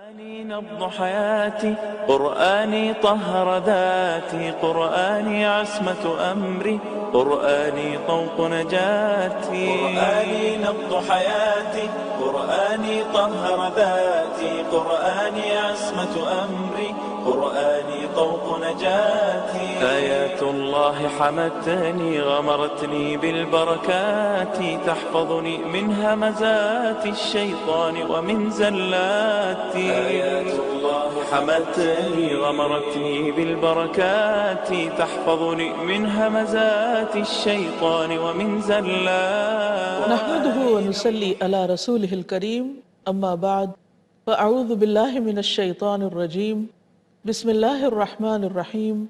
قرآني نبض حياتي، قرآني طهر ذاتي، قرآني عصمة أمري، قرآني طوق نجاتي. قرآني نبض حياتي، قرآني طهر ذاتي، قرآني عصمة أمري، قرآني طوق نجاتي. آيات الله حمتني غمرتني بالبركات، تحفظني من همزات الشيطان ومن زلاتي. آيات الله حمتني غمرتني بالبركات، تحفظني من همزات الشيطان ومن زلاتي. نحمده ونصلي على رسوله الكريم، اما بعد فاعوذ بالله من الشيطان الرجيم. بسم الله الرحمن الرحيم.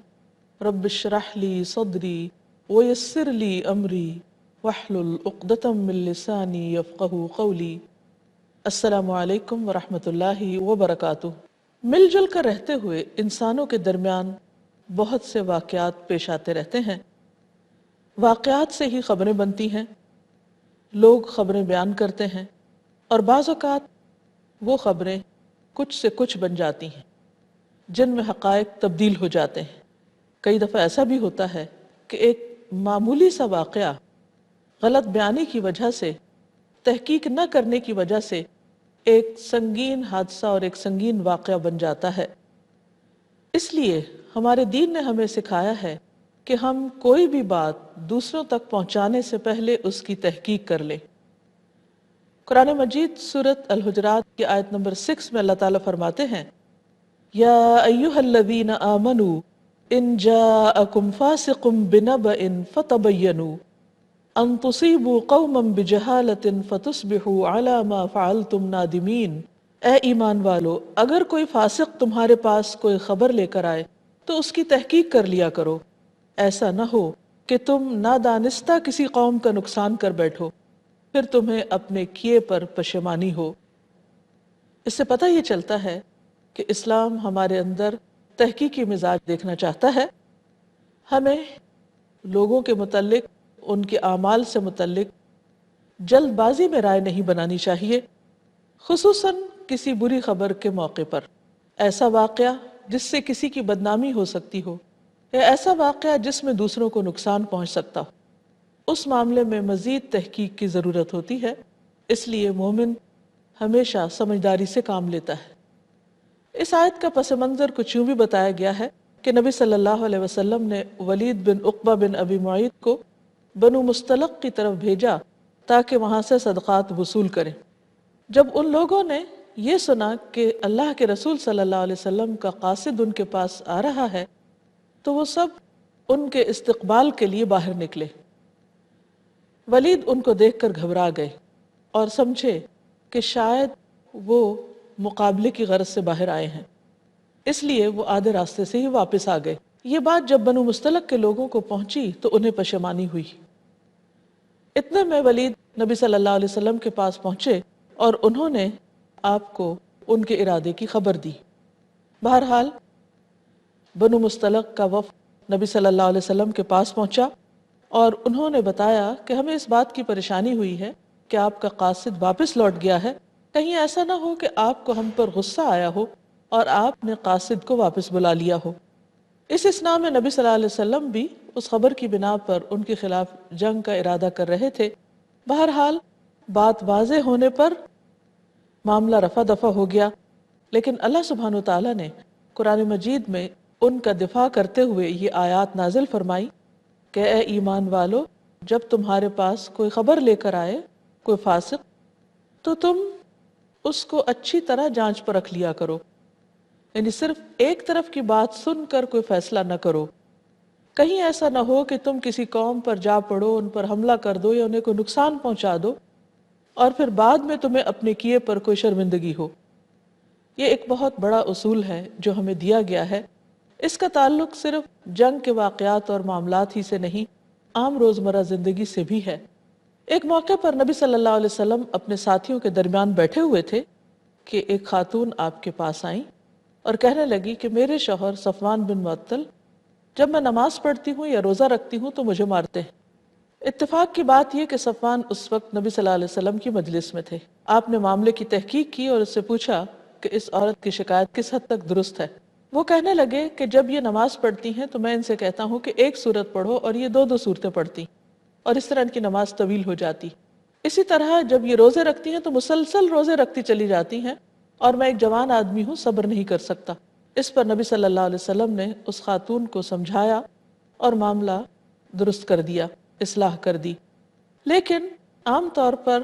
رب اشرح لي صدري ويسر لي امري واحلل عقدة من لساني يفقهوا قولي. السلام علیکم ورحمۃ اللہ وبرکاتہ۔ مل جل کر رہتے ہوئے انسانوں کے درمیان بہت سے واقعات پیش آتے رہتے ہیں۔ واقعات سے ہی خبریں بنتی ہیں، لوگ خبریں بیان کرتے ہیں، اور بعض اوقات وہ خبریں کچھ سے کچھ بن جاتی ہیں جن میں حقائق تبدیل ہو جاتے ہیں۔ کئی دفعہ ایسا بھی ہوتا ہے کہ ایک معمولی سا واقعہ غلط بیانی کی وجہ سے، تحقیق نہ کرنے کی وجہ سے ایک سنگین حادثہ اور ایک سنگین واقعہ بن جاتا ہے۔ اس لیے ہمارے دین نے ہمیں سکھایا ہے کہ ہم کوئی بھی بات دوسروں تک پہنچانے سے پہلے اس کی تحقیق کر لیں۔ قرآن مجید سورۃ الحجرات کی آیت نمبر 6 میں اللہ تعالیٰ فرماتے ہیں، یا ایہا الذین آمنوا ان جاءکم فاسق بنبأ فتبینوا ان تصیبوا قوما بجہالۃ فتصبحوا علی ما فعلتم نادمین۔ اے ایمان والو، اگر کوئی فاسق تمہارے پاس کوئی خبر لے کر آئے تو اس کی تحقیق کر لیا کرو، ایسا نہ ہو کہ تم نادانستہ کسی قوم کا نقصان کر بیٹھو، پھر تمہیں اپنے کیے پر پشیمانی ہو۔ اس سے پتہ یہ چلتا ہے کہ اسلام ہمارے اندر تحقیقی مزاج دیکھنا چاہتا ہے۔ ہمیں لوگوں کے متعلق، ان کے اعمال سے متعلق جلد بازی میں رائے نہیں بنانی چاہیے، خصوصاً کسی بری خبر کے موقع پر۔ ایسا واقعہ جس سے کسی کی بدنامی ہو سکتی ہو، یا ایسا واقعہ جس میں دوسروں کو نقصان پہنچ سکتا ہو، اس معاملے میں مزید تحقیق کی ضرورت ہوتی ہے۔ اس لیے مومن ہمیشہ سمجھداری سے کام لیتا ہے۔ اس آیت کا پس منظر کچھ یوں بھی بتایا گیا ہے کہ نبی صلی اللہ علیہ وسلم نے ولید بن عقبہ بن ابی معیط کو بنو مستلق کی طرف بھیجا تاکہ وہاں سے صدقات وصول کریں۔ جب ان لوگوں نے یہ سنا کہ اللہ کے رسول صلی اللہ علیہ وسلم کا قاصد ان کے پاس آ رہا ہے تو وہ سب ان کے استقبال کے لیے باہر نکلے۔ ولید ان کو دیکھ کر گھبرا گئے اور سمجھے کہ شاید وہ مقابلے کی غرض سے باہر آئے ہیں، اس لیے وہ آدھے راستے سے ہی واپس آ گئے۔ یہ بات جب بنو مستلق کے لوگوں کو پہنچی تو انہیں پشیمانی ہوئی۔ اتنے میں ولید نبی صلی اللہ علیہ وسلم کے پاس پہنچے اور انہوں نے آپ کو ان کے ارادے کی خبر دی۔ بہرحال بنو مستلق کا وفد نبی صلی اللہ علیہ وسلم کے پاس پہنچا اور انہوں نے بتایا کہ ہمیں اس بات کی پریشانی ہوئی ہے کہ آپ کا قاصد واپس لوٹ گیا ہے، کہیں ایسا نہ ہو کہ آپ کو ہم پر غصہ آیا ہو اور آپ نے قاصد کو واپس بلا لیا ہو۔ اس اثناء میں نبی صلی اللہ علیہ وسلم بھی اس خبر کی بنا پر ان کے خلاف جنگ کا ارادہ کر رہے تھے۔ بہرحال بات واضح ہونے پر معاملہ رفع دفع ہو گیا، لیکن اللہ سبحانہ و تعالیٰ نے قرآن مجید میں ان کا دفاع کرتے ہوئے یہ آیات نازل فرمائی کہ اے ایمان والو، جب تمہارے پاس کوئی خبر لے کر آئے کوئی فاسق تو تم اس کو اچھی طرح جانچ پرکھ لیا کرو، یعنی صرف ایک طرف کی بات سن کر کوئی فیصلہ نہ کرو۔ کہیں ایسا نہ ہو کہ تم کسی قوم پر جا پڑو، ان پر حملہ کر دو یا انہیں کوئی نقصان پہنچا دو اور پھر بعد میں تمہیں اپنے کیے پر کوئی شرمندگی ہو۔ یہ ایک بہت بڑا اصول ہے جو ہمیں دیا گیا ہے۔ اس کا تعلق صرف جنگ کے واقعات اور معاملات ہی سے نہیں، عام روزمرہ زندگی سے بھی ہے۔ ایک موقع پر نبی صلی اللہ علیہ وسلم اپنے ساتھیوں کے درمیان بیٹھے ہوئے تھے کہ ایک خاتون آپ کے پاس آئیں اور کہنے لگی کہ میرے شوہر صفوان بن معطل جب میں نماز پڑھتی ہوں یا روزہ رکھتی ہوں تو مجھے مارتے ہیں۔ اتفاق کی بات یہ کہ صفوان اس وقت نبی صلی اللہ علیہ وسلم کی مجلس میں تھے۔ آپ نے معاملے کی تحقیق کی اور اس سے پوچھا کہ اس عورت کی شکایت کس حد تک درست ہے۔ وہ کہنے لگے کہ جب یہ نماز پڑھتی ہیں تو میں ان سے کہتا ہوں کہ ایک سورت پڑھو، اور یہ دو دو صورتیں پڑھتی، اور اس طرح ان کی نماز طویل ہو جاتی۔ اسی طرح جب یہ روزے رکھتی ہیں تو مسلسل روزے رکھتی چلی جاتی ہیں، اور میں ایک جوان آدمی ہوں، صبر نہیں کر سکتا۔ اس پر نبی صلی اللہ علیہ وسلم نے اس خاتون کو سمجھایا اور معاملہ درست کر دیا، اصلاح کر دی۔ لیکن عام طور پر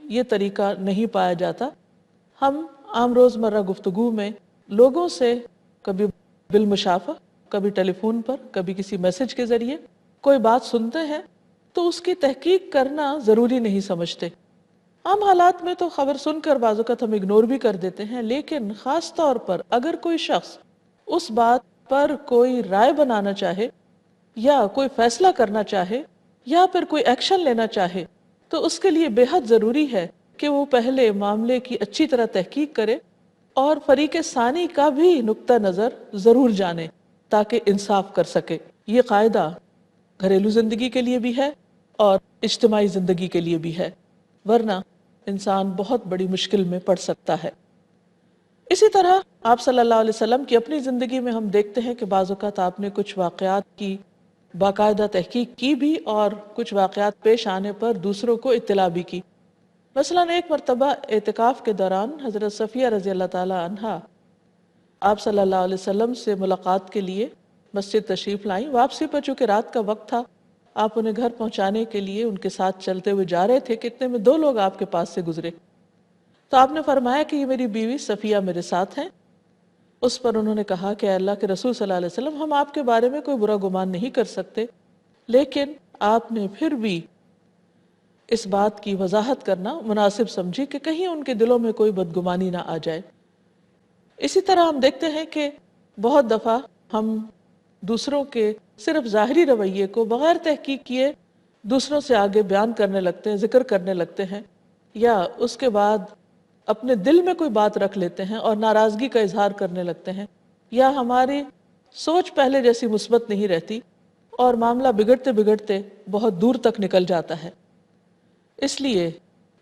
یہ طریقہ نہیں پایا جاتا۔ ہم عام روزمرہ گفتگو میں لوگوں سے کبھی بالمشافہ، کبھی ٹیلی فون پر، کبھی کسی میسج کے ذریعے کوئی بات سنتے ہیں تو اس کی تحقیق کرنا ضروری نہیں سمجھتے۔ عام حالات میں تو خبر سن کر بعض اوقات ہم اگنور بھی کر دیتے ہیں، لیکن خاص طور پر اگر کوئی شخص اس بات پر کوئی رائے بنانا چاہے یا کوئی فیصلہ کرنا چاہے یا پھر کوئی ایکشن لینا چاہے تو اس کے لیے بے حد ضروری ہے کہ وہ پہلے معاملے کی اچھی طرح تحقیق کرے اور فریق ثانی کا بھی نقطہ نظر ضرور جانے تاکہ انصاف کر سکے۔ یہ قاعدہ گھریلو زندگی کے لیے بھی ہے اور اجتماعی زندگی کے لیے بھی ہے، ورنہ انسان بہت بڑی مشکل میں پڑ سکتا ہے۔ اسی طرح آپ صلی اللہ علیہ وسلم کی اپنی زندگی میں ہم دیکھتے ہیں کہ بعض اوقات آپ نے کچھ واقعات کی باقاعدہ تحقیق کی بھی اور کچھ واقعات پیش آنے پر دوسروں کو اطلاع بھی کی۔ مثلا ایک مرتبہ اعتکاف کے دوران حضرت صفیہ رضی اللہ تعالی عنہا آپ صلی اللہ علیہ وسلم سے ملاقات کے لیے مسجد تشریف لائیں۔ واپسی پر چونکہ رات کا وقت تھا، آپ انہیں گھر پہنچانے کے لیے ان کے ساتھ چلتے ہوئے جا رہے تھے کہ اتنے میں دو لوگ آپ کے پاس سے گزرے، تو آپ نے فرمایا کہ یہ میری بیوی صفیہ میرے ساتھ ہیں۔ اس پر انہوں نے کہا کہ اے اللہ کے رسول صلی اللہ علیہ وسلم، ہم آپ کے بارے میں کوئی برا گمان نہیں کر سکتے، لیکن آپ نے پھر بھی اس بات کی وضاحت کرنا مناسب سمجھی کہ کہیں ان کے دلوں میں کوئی بدگمانی نہ آ جائے۔ اسی طرح ہم دیکھتے ہیں کہ بہت دفعہ ہم دوسروں کے صرف ظاہری رویے کو بغیر تحقیق کیے دوسروں سے آگے بیان کرنے لگتے ہیں، ذکر کرنے لگتے ہیں، یا اس کے بعد اپنے دل میں کوئی بات رکھ لیتے ہیں اور ناراضگی کا اظہار کرنے لگتے ہیں، یا ہماری سوچ پہلے جیسی مثبت نہیں رہتی اور معاملہ بگڑتے بگڑتے بہت دور تک نکل جاتا ہے۔ اس لیے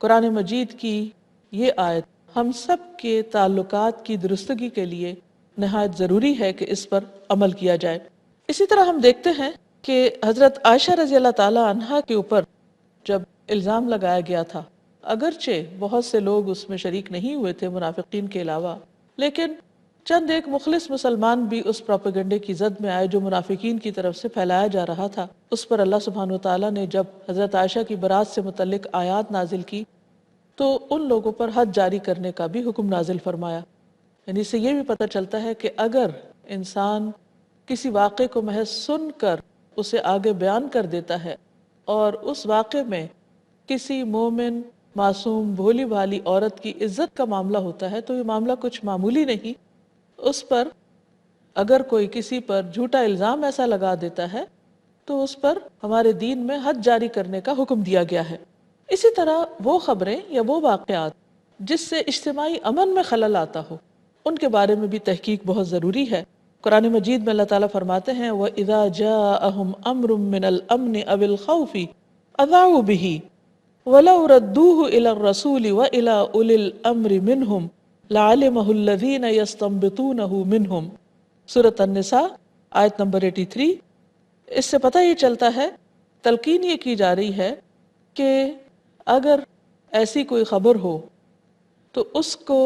قرآن مجید کی یہ آیت ہم سب کے تعلقات کی درستگی کے لیے نہایت ضروری ہے کہ اس پر عمل کیا جائے۔ اسی طرح ہم دیکھتے ہیں کہ حضرت عائشہ رضی اللہ تعالی عنہا کے اوپر جب الزام لگایا گیا تھا، اگرچہ بہت سے لوگ اس میں شریک نہیں ہوئے تھے منافقین کے علاوہ، لیکن چند ایک مخلص مسلمان بھی اس پروپیگنڈے کی زد میں آئے جو منافقین کی طرف سے پھیلایا جا رہا تھا۔ اس پر اللہ سبحانہ وتعالیٰ نے جب حضرت عائشہ کی برات سے متعلق آیات نازل کی تو ان لوگوں پر حد جاری کرنے کا بھی حکم نازل فرمایا۔ یعنی اس سے یہ بھی پتہ چلتا ہے کہ اگر انسان کسی واقعے کو محض سن کر اسے آگے بیان کر دیتا ہے اور اس واقعے میں کسی مومن معصوم بھولی بھالی عورت کی عزت کا معاملہ ہوتا ہے تو یہ معاملہ کچھ معمولی نہیں۔ اس پر اگر کوئی کسی پر جھوٹا الزام ایسا لگا دیتا ہے تو اس پر ہمارے دین میں حد جاری کرنے کا حکم دیا گیا ہے۔ اسی طرح وہ خبریں یا وہ واقعات جس سے اجتماعی امن میں خلل آتا ہو، ان کے بارے میں بھی تحقیق بہت ضروری ہے۔ قرآن مجید میں اللہ تعالیٰ فرماتے ہیں وَإِذَا جَاءَهُمْ أَمْرٌ مِّنَ الْأَمْنِ أَوِ الْخَوْفِ أَذَاعُوا بِهِ وَلَوْ رَدُّوهُ إِلَى الرَّسُولِ وَإِلَى أُولِي الْأَمْرِ مِنْهُمْ لَعَلِمَهُ الَّذِينَ يَسْتَنبِطُونَهُ مِنْهُمْ۔ سورۃ النساء آیت نمبر 83۔ اس سے پتہ یہ چلتا ہے، تلقین یہ کی جا رہی ہے کہ اگر ایسی کوئی خبر ہو تو اس کو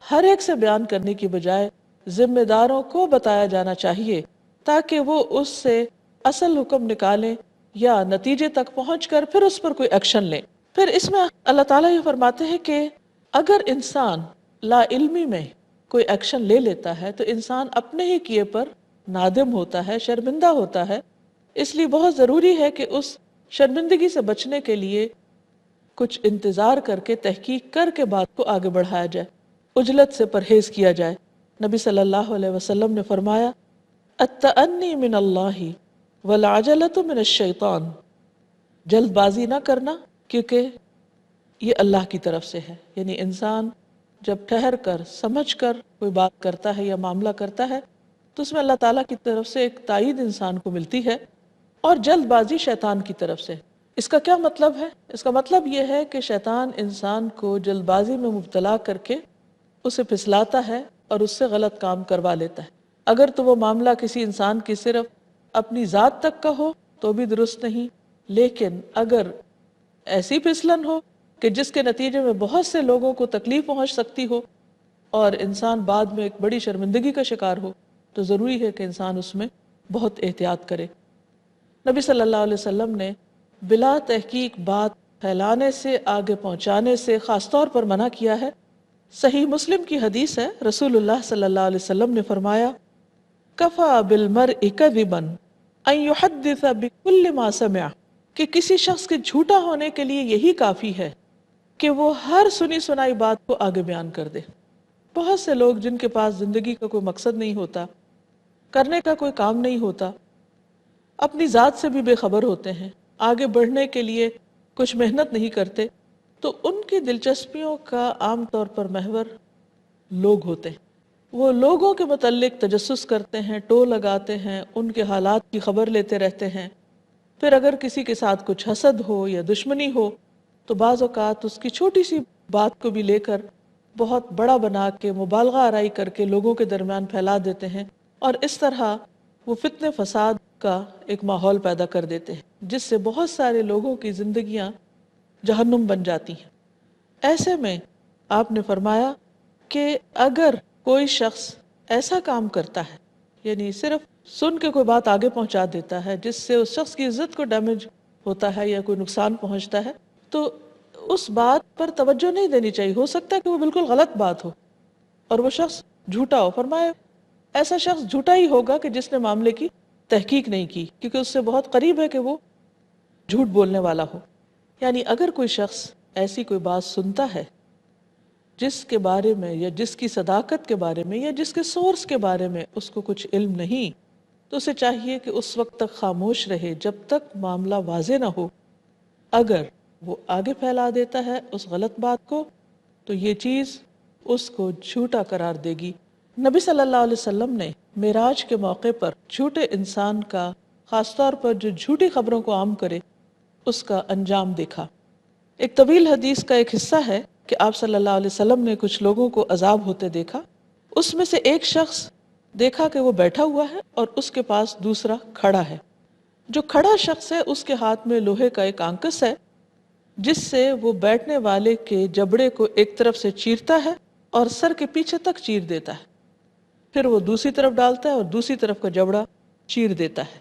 ہر ایک سے بیان کرنے کی بجائے ذمہ داروں کو بتایا جانا چاہیے تاکہ وہ اس سے اصل حکم نکالیں یا نتیجے تک پہنچ کر پھر اس پر کوئی ایکشن لیں۔ پھر اس میں اللہ تعالیٰ یہ فرماتے ہیں کہ اگر انسان لا علمی میں کوئی ایکشن لے لیتا ہے تو انسان اپنے ہی کیے پر نادم ہوتا ہے، شرمندہ ہوتا ہے۔ اس لیے بہت ضروری ہے کہ اس شرمندگی سے بچنے کے لیے کچھ انتظار کر کے تحقیق کر کے بات کو آگے بڑھایا جائے، عجلت سے پرہیز کیا جائے۔ نبی صلی اللہ علیہ وسلم نے فرمایا التأنی من اللہ والعجلۃ من الشیطان، جلد بازی نہ کرنا کیونکہ یہ اللہ کی طرف سے ہے۔ یعنی انسان جب ٹھہر کر سمجھ کر کوئی بات کرتا ہے یا معاملہ کرتا ہے تو اس میں اللہ تعالیٰ کی طرف سے ایک تائید انسان کو ملتی ہے، اور جلد بازی شیطان کی طرف سے۔ اس کا کیا مطلب ہے؟ اس کا مطلب یہ ہے کہ شیطان انسان کو جلد بازی میں مبتلا کر کے اسے پھسلاتا ہے اور اس سے غلط کام کروا لیتا ہے۔ اگر تو وہ معاملہ کسی انسان کی صرف اپنی ذات تک کا ہو تو بھی درست نہیں، لیکن اگر ایسی پھسلن ہو کہ جس کے نتیجے میں بہت سے لوگوں کو تکلیف پہنچ سکتی ہو اور انسان بعد میں ایک بڑی شرمندگی کا شکار ہو، تو ضروری ہے کہ انسان اس میں بہت احتیاط کرے۔ نبی صلی اللہ علیہ وسلم نے بلا تحقیق بات پھیلانے سے، آگے پہنچانے سے خاص طور پر منع کیا ہے۔ صحیح مسلم کی حدیث ہے، رسول اللہ صلی اللہ علیہ وسلم نے فرمایا، کفا بالمرء کذبا ان یحدث بکل ما سمع، کہ کسی شخص کے جھوٹا ہونے کے لیے یہی کافی ہے کہ وہ ہر سنی سنائی بات کو آگے بیان کر دے۔ بہت سے لوگ جن کے پاس زندگی کا کوئی مقصد نہیں ہوتا، کرنے کا کوئی کام نہیں ہوتا، اپنی ذات سے بھی بے خبر ہوتے ہیں، آگے بڑھنے کے لیے کچھ محنت نہیں کرتے، تو ان کی دلچسپیوں کا عام طور پر محور لوگ ہوتے ہیں۔ وہ لوگوں کے متعلق تجسس کرتے ہیں، ٹو لگاتے ہیں، ان کے حالات کی خبر لیتے رہتے ہیں۔ پھر اگر کسی کے ساتھ کچھ حسد ہو یا دشمنی ہو تو بعض اوقات اس کی چھوٹی سی بات کو بھی لے کر بہت بڑا بنا کے مبالغہ آرائی کر کے لوگوں کے درمیان پھیلا دیتے ہیں، اور اس طرح وہ فتنے فساد کا ایک ماحول پیدا کر دیتے ہیں، جس سے بہت سارے لوگوں کی زندگیاں جہنم بن جاتی ہیں۔ ایسے میں آپ نے فرمایا کہ اگر کوئی شخص ایسا کام کرتا ہے، یعنی صرف سن کے کوئی بات آگے پہنچا دیتا ہے جس سے اس شخص کی عزت کو ڈیمیج ہوتا ہے یا کوئی نقصان پہنچتا ہے، تو اس بات پر توجہ نہیں دینی چاہیے۔ ہو سکتا ہے کہ وہ بالکل غلط بات ہو اور وہ شخص جھوٹا ہو۔ فرمایا ایسا شخص جھوٹا ہی ہوگا کہ جس نے معاملے کی تحقیق نہیں کی، کیونکہ اس سے بہت قریب ہے کہ وہ جھوٹ بولنے والا ہو۔ یعنی اگر کوئی شخص ایسی کوئی بات سنتا ہے جس کے بارے میں یا جس کی صداقت کے بارے میں یا جس کے سورس کے بارے میں اس کو کچھ علم نہیں، تو اسے چاہیے کہ اس وقت تک خاموش رہے جب تک معاملہ واضح نہ ہو۔ اگر وہ آگے پھیلا دیتا ہے اس غلط بات کو تو یہ چیز اس کو جھوٹا قرار دے گی۔ نبی صلی اللہ علیہ وسلم نے معراج کے موقع پر جھوٹے انسان کا، خاص طور پر جو جھوٹی خبروں کو عام کرے، اس کا انجام دیکھا۔ ایک طویل حدیث کا ایک حصہ ہے کہ آپ صلی اللہ علیہ وسلم نے کچھ لوگوں کو عذاب ہوتے دیکھا۔ اس میں سے ایک شخص دیکھا کہ وہ بیٹھا ہوا ہے اور اس کے پاس دوسرا کھڑا ہے۔ جو کھڑا شخص ہے اس کے ہاتھ میں لوہے کا ایک آنکس ہے جس سے وہ بیٹھنے والے کے جبڑے کو ایک طرف سے چیرتا ہے اور سر کے پیچھے تک چیر دیتا ہے، پھر وہ دوسری طرف ڈالتا ہے اور دوسری طرف کا جبڑا چیر دیتا ہے۔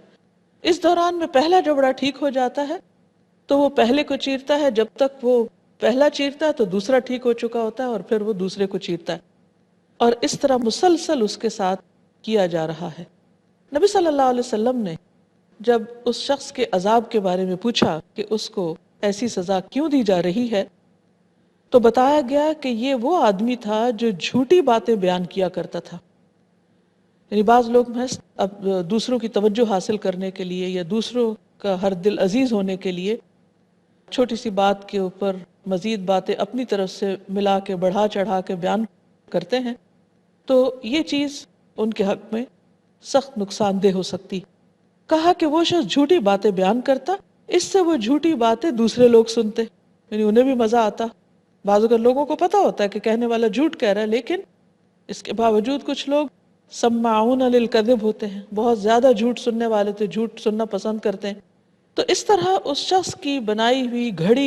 اس دوران میں پہلا جبڑا ٹھیک ہو جاتا ہے تو وہ پہلے کو چیرتا ہے، جب تک وہ پہلا چیرتا ہے تو دوسرا ٹھیک ہو چکا ہوتا ہے اور پھر وہ دوسرے کو چیرتا ہے، اور اس طرح مسلسل اس کے ساتھ کیا جا رہا ہے۔ نبی صلی اللہ علیہ وسلم نے جب اس شخص کے عذاب کے بارے میں پوچھا کہ اس کو ایسی سزا کیوں دی جا رہی ہے، تو بتایا گیا کہ یہ وہ آدمی تھا جو جھوٹی باتیں بیان کیا کرتا تھا۔ یعنی بعض لوگ محض اب دوسروں کی توجہ حاصل کرنے کے لیے یا دوسروں کا ہر دل عزیز ہونے کے لیے چھوٹی سی بات کے اوپر مزید باتیں اپنی طرف سے ملا کے بڑھا چڑھا کے بیان کرتے ہیں، تو یہ چیز ان کے حق میں سخت نقصان دہ ہو سکتی۔ کہا کہ وہ شخص جھوٹی باتیں بیان کرتا، اس سے وہ جھوٹی باتیں دوسرے لوگ سنتے، یعنی انہیں بھی مزہ آتا۔ بعض اگر لوگوں کو پتہ ہوتا ہے کہ کہنے والا جھوٹ کہہ رہا ہے، لیکن اس کے باوجود کچھ لوگ سماعون للکذب ہوتے ہیں، بہت زیادہ جھوٹ سننے والے، تو جھوٹ سننا پسند کرتے ہیں۔ تو اس طرح اس شخص کی بنائی ہوئی گھڑی